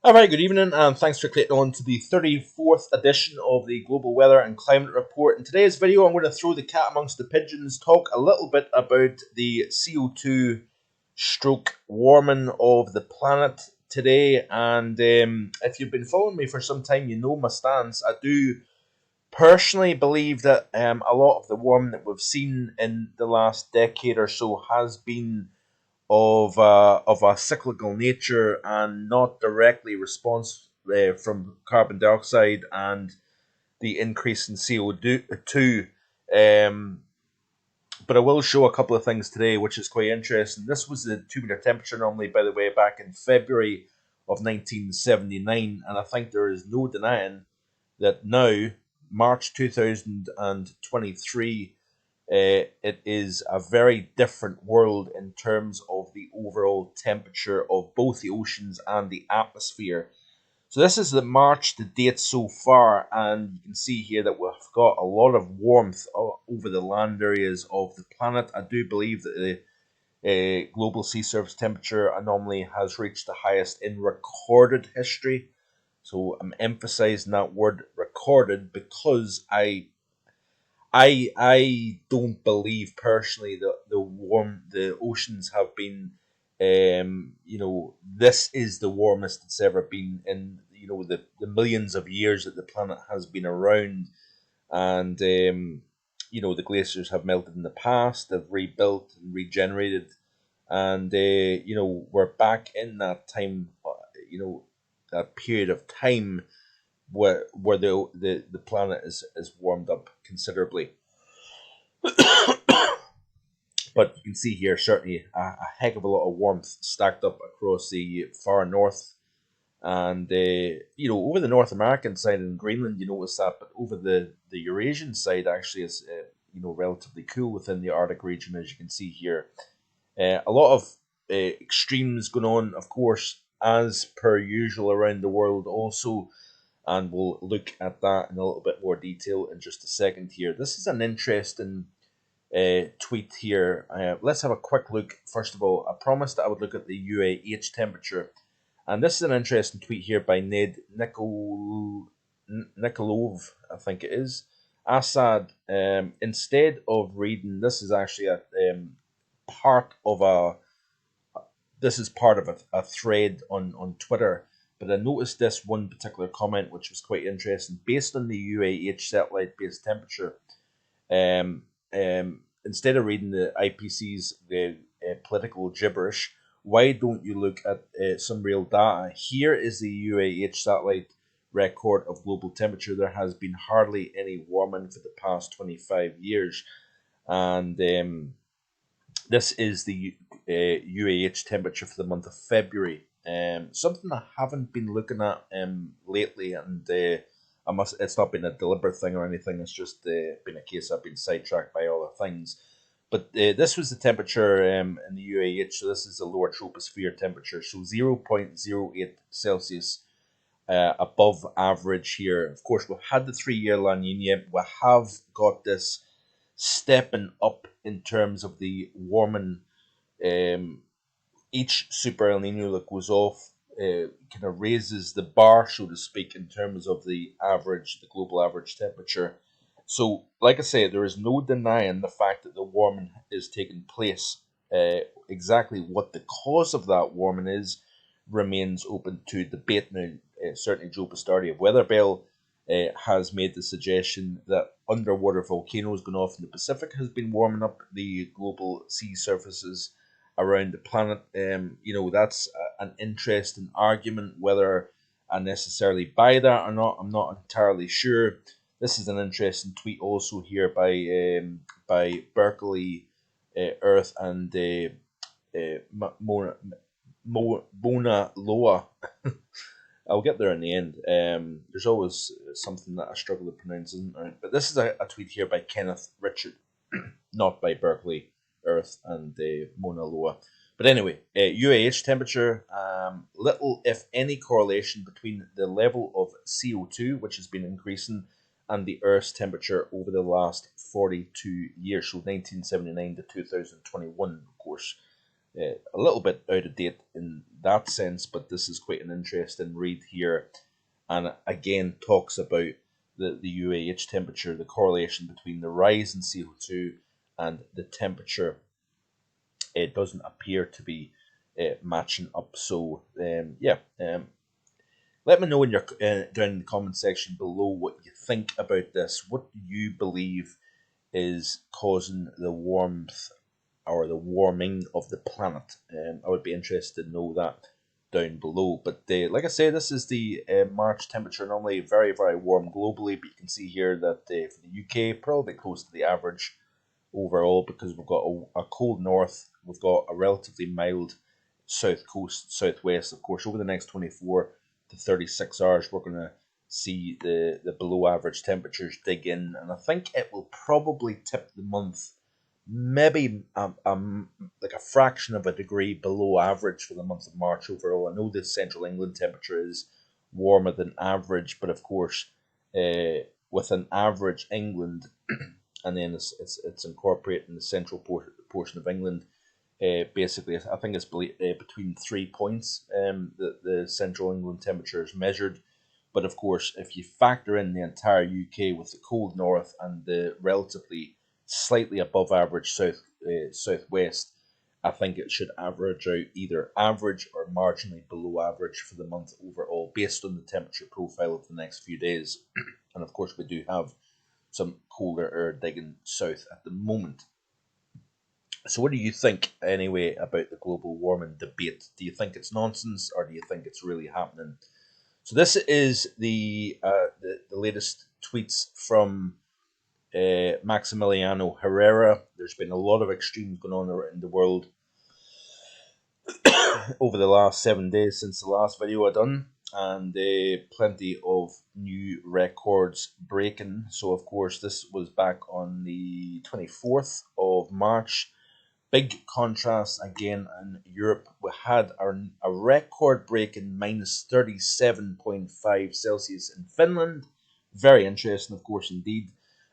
All right, good evening, and thanks for clicking on to the 34th edition of the Global Weather and Climate Report. In today's video, I'm going to throw the cat amongst the pigeons, talk a little bit about the CO2 stroke warming of the planet today. And if you've been following me for some time, you know my stance. I do personally believe that a lot of the warming that we've seen in the last decade or so has been of a cyclical nature and not directly response from carbon dioxide and the increase in CO2. Um, but I will show a couple of things today, which is quite interesting. This was the 2 meter temperature anomaly, by the way, back in February of 1979, and I think there is no denying that now, March 2023, it is a very different world in terms of the overall temperature of both the oceans and the atmosphere. So this is the March to date so far, and you can see here that we've got a lot of warmth over the land areas of the planet. I do believe that the global sea surface temperature anomaly has reached the highest in recorded history. So I'm emphasizing that word recorded because I don't believe personally that the oceans have been this is the warmest it's ever been in the millions of years that the planet has been around. And the glaciers have melted in the past, they've rebuilt and regenerated, and we're back in that time, that period of time where the planet is warmed up considerably. But you can see here certainly a heck of a lot of warmth stacked up across the far north, and over the North American side in Greenland you notice that, but over the Eurasian side actually is relatively cool within the Arctic region, as you can see here. A lot of extremes going on, of course, as per usual around the world also, and we'll look at that in a little bit more detail in just a second here. This is an interesting tweet here. Let's have a quick look. First of all, I promised that I would look at the UAH temperature, and this is an interesting tweet here by Ned Nikolov, I think it is. Assad, instead of reading, this is actually a part of a this is part of a thread on Twitter. But I noticed this one particular comment, which was quite interesting. Based on the UAH satellite based temperature, um, instead of reading the IPCC's political gibberish, why don't you look at some real data? Here is the UAH satellite record of global temperature. There has been hardly any warming for the past 25 years. And this is the UAH temperature for the month of February. Something I haven't been looking at lately, and it's not been a deliberate thing or anything. It's just been a case I've been sidetracked by other things. But this was the temperature in the UAH. So this is the lower troposphere temperature. So 0.08 Celsius above average here. Of course, we've had the 3 year La Nina. We have got this stepping up in terms of the warming. Um, each super El Nino that goes off kind of raises the bar, so to speak, in terms of the global average temperature. So, like I say, there is no denying the fact that the warming is taking place. Exactly what the cause of that warming is remains open to debate. Now, certainly Joe Bastardi of Weather Bell has made the suggestion that underwater volcanoes going off in the Pacific has been warming up the global sea surfaces around the planet. That's an interesting argument. Whether I necessarily buy that or not, I'm not entirely sure. This is an interesting tweet also here by Berkeley Earth and Mona Loa. I'll get there in the end. There's always something that I struggle to pronounce, isn't there? But this is a tweet here by Kenneth Richard, not by Berkeley Earth and Mona Loa. But anyway, UAH temperature, little if any correlation between the level of CO2, which has been increasing, and the Earth's temperature over the last 42 years, so 1979 to 2021, of course. a little bit out of date in that sense, but this is quite an interesting read here, and again talks about the UAH temperature, the correlation between the rise in CO2 and the temperature. It doesn't appear to be matching up. So let me know in your down in the comment section below what you think about this. What do you believe is causing the warmth or the warming of the planet? I would be interested to know that down below. But like I say, this is the March temperature. Normally very, very warm globally, but you can see here that for the UK, probably close to the average overall, because we've got a cold north, we've got a relatively mild south coast, southwest. Of course, over the next 24 to 36 hours, we're going to see the below average temperatures dig in, and I think it will probably tip the month maybe like a fraction of a degree below average for the month of March overall. I know the central England temperature is warmer than average, but of course, with an average England, and then it's incorporating the central portion of England. Basically, I think it's between 3 points. The central England temperature is measured, but of course, if you factor in the entire UK with the cold north and the relatively slightly above average southwest, I think it should average out either average or marginally below average for the month overall, based on the temperature profile of the next few days. And of course, we do have some colder air digging south at the moment. So, what do you think anyway about the global warming debate? Do you think it's nonsense, or do you think it's really happening? So, this is the latest tweets from Maximiliano Herrera. There's been a lot of extremes going on around the world over the last 7 days since the last video I done, and plenty of new records breaking. So of course this was back on the 24th of March. Big contrast again in Europe. We had a record breaking minus 37.5 Celsius in Finland. Very interesting, of course, indeed.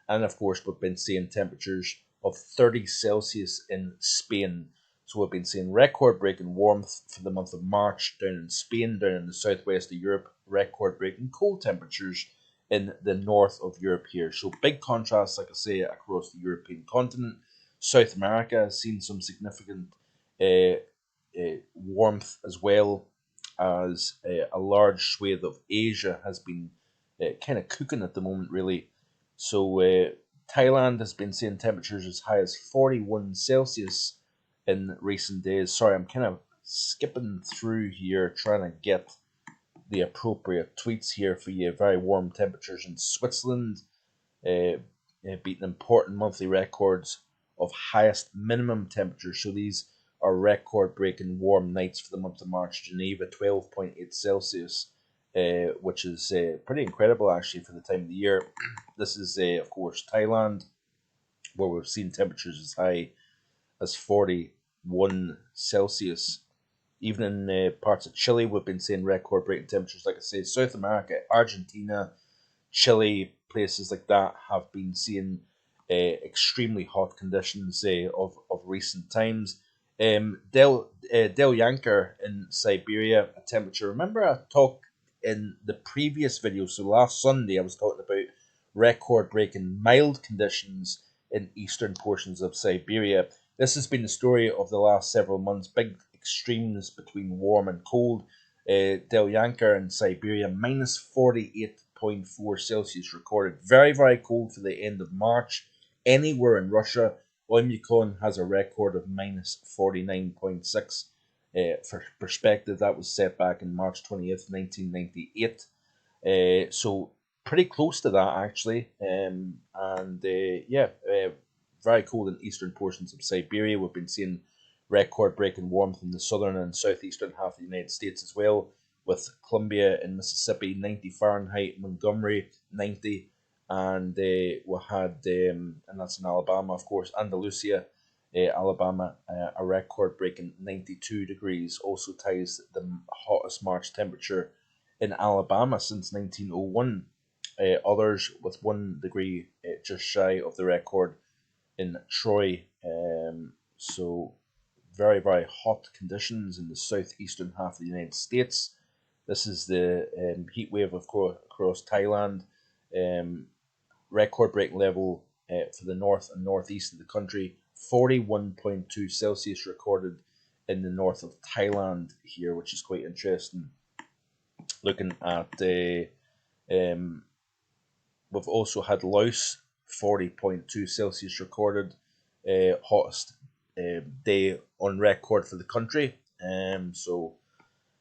And of course, we've been seeing temperatures of 30 Celsius in Spain. So we've been seeing record breaking warmth for the month of March down in Spain, down in the southwest of Europe, record breaking cold temperatures in the north of Europe here. So big contrast, like I say, across the European continent. South America has seen some significant warmth, as well as a large swathe of Asia has been kind of cooking at the moment, really. So Thailand has been seeing temperatures as high as 41 Celsius in recent days. Sorry, I'm kind of skipping through here trying to get the appropriate tweets here for you. Very warm temperatures in Switzerland, beating important monthly records of highest minimum temperatures. So these are record-breaking warm nights for the month of March. Geneva, 12.8 Celsius, which is pretty incredible actually for the time of the year. This is, of course, Thailand, where we've seen temperatures as high as 41 Celsius. Even in parts of Chile, we've been seeing record-breaking temperatures. Like I say, South America, Argentina, Chile, places like that have been seeing extremely hot conditions of recent times. Del Yanker in Siberia, a temperature. Remember, I talked in the previous video. So last Sunday, I was talking about record-breaking mild conditions in eastern portions of Siberia. This has been the story of the last several months. Big extremes between warm and cold. Del Yanker in Siberia, minus 48.4 Celsius recorded. Very, very cold for the end of March. Anywhere in Russia, Oymyakon has a record of minus 49.6. For perspective, that was set back in March 20th, 1998. So pretty close to that, actually. Very cold in eastern portions of Siberia. We've been seeing record-breaking warmth in the southern and southeastern half of the United States as well, with Columbia in Mississippi, 90 Fahrenheit, Montgomery, 90, and we had, and that's in Alabama, of course, Andalusia, Alabama, a record-breaking 92 degrees, also ties the hottest March temperature in Alabama since 1901. Others with 1 degree just shy of the record in Troy. So very, very hot conditions in the southeastern half of the United States. This is the heat wave across Thailand. Record breaking level for the north and northeast of the country. 41.2 Celsius recorded in the north of Thailand here, which is quite interesting. Looking at we've also had Laos, 40.2 Celsius recorded, hottest day on record for the country. So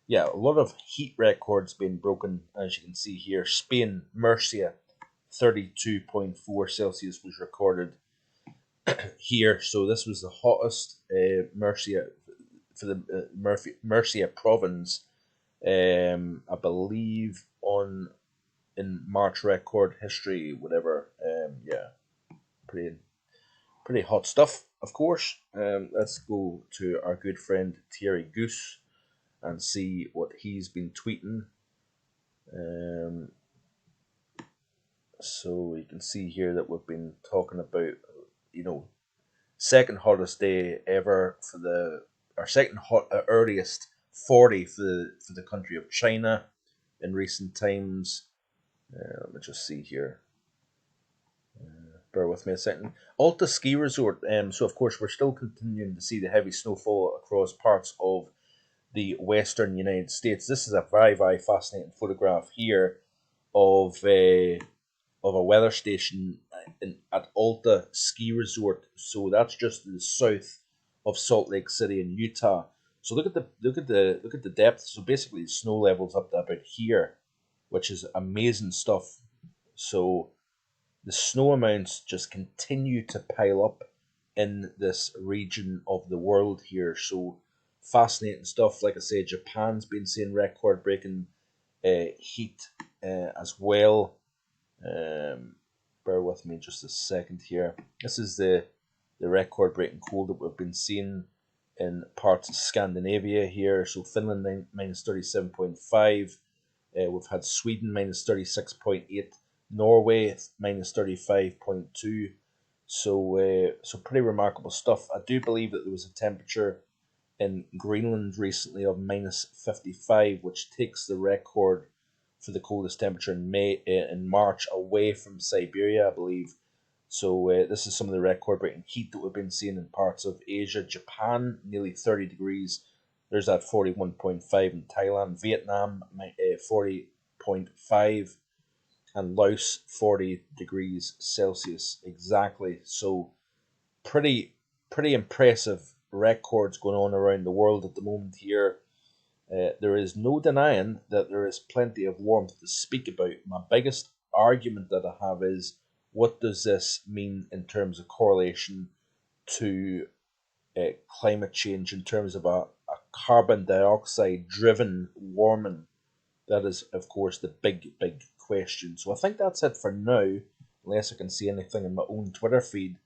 yeah, a lot of heat records being broken, as you can see here. Spain, Murcia, 32.4 Celsius was recorded here. So this was the hottest Murcia for the Murcia province, I believe in March record history, whatever. Yeah, pretty hot stuff, of course. Let's go to our good friend Thierry Goose and see what he's been tweeting. So you can see here that we've been talking about, second hottest day ever for our second earliest 40 for the country of China in recent times. Let me just see here. Bear with me a second. Alta Ski Resort. So of course we're still continuing to see the heavy snowfall across parts of the western United States. This is a very, very fascinating photograph here of a weather station at Alta Ski Resort. So that's just to the south of Salt Lake City in Utah. So look at the depth. So basically the snow levels up to about here, which is amazing stuff. So the snow amounts just continue to pile up in this region of the world here. So fascinating stuff. Like I say, Japan's been seeing record breaking heat as well. Bear with me just a second here. This is the record breaking cold that we've been seeing in parts of Scandinavia here. So Finland minus 37.5. We've had Sweden minus 36.8. Norway minus 35.2. So pretty remarkable stuff. I do believe that there was a temperature in Greenland recently of minus 55, which takes the record for the coldest temperature in March away from Siberia, I believe. So this is some of the record-breaking heat that we've been seeing in parts of Asia. Japan, nearly 30 degrees. There's that 41.5 in Thailand. Vietnam, 40.5. And Laos, 40 degrees Celsius exactly. So pretty impressive records going on around the world at the moment here. There is no denying that there is plenty of warmth to speak about. My biggest argument that I have is, what does this mean in terms of correlation to climate change, in terms of a carbon dioxide driven warming? That is, of course, the big question. So I think that's it for now, unless I can see anything in my own Twitter feed.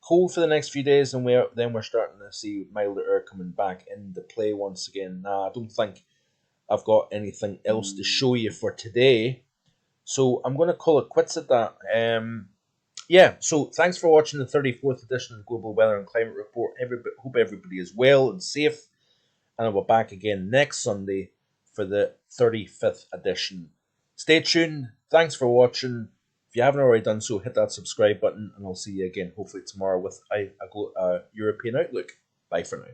Cold for the next few days, and then we're starting to see milder air coming back into play once again. Nah, I don't think I've got anything else to show you for today, so I'm going to call it quits at that. Yeah, so thanks for watching the 34th edition of Global Weather and Climate Report. Hope everybody is well and safe, and I'll be back again next Sunday for the 35th edition. Stay tuned. Thanks for watching. If you haven't already done so, hit that subscribe button, and I'll see you again hopefully tomorrow with a European outlook. Bye for now.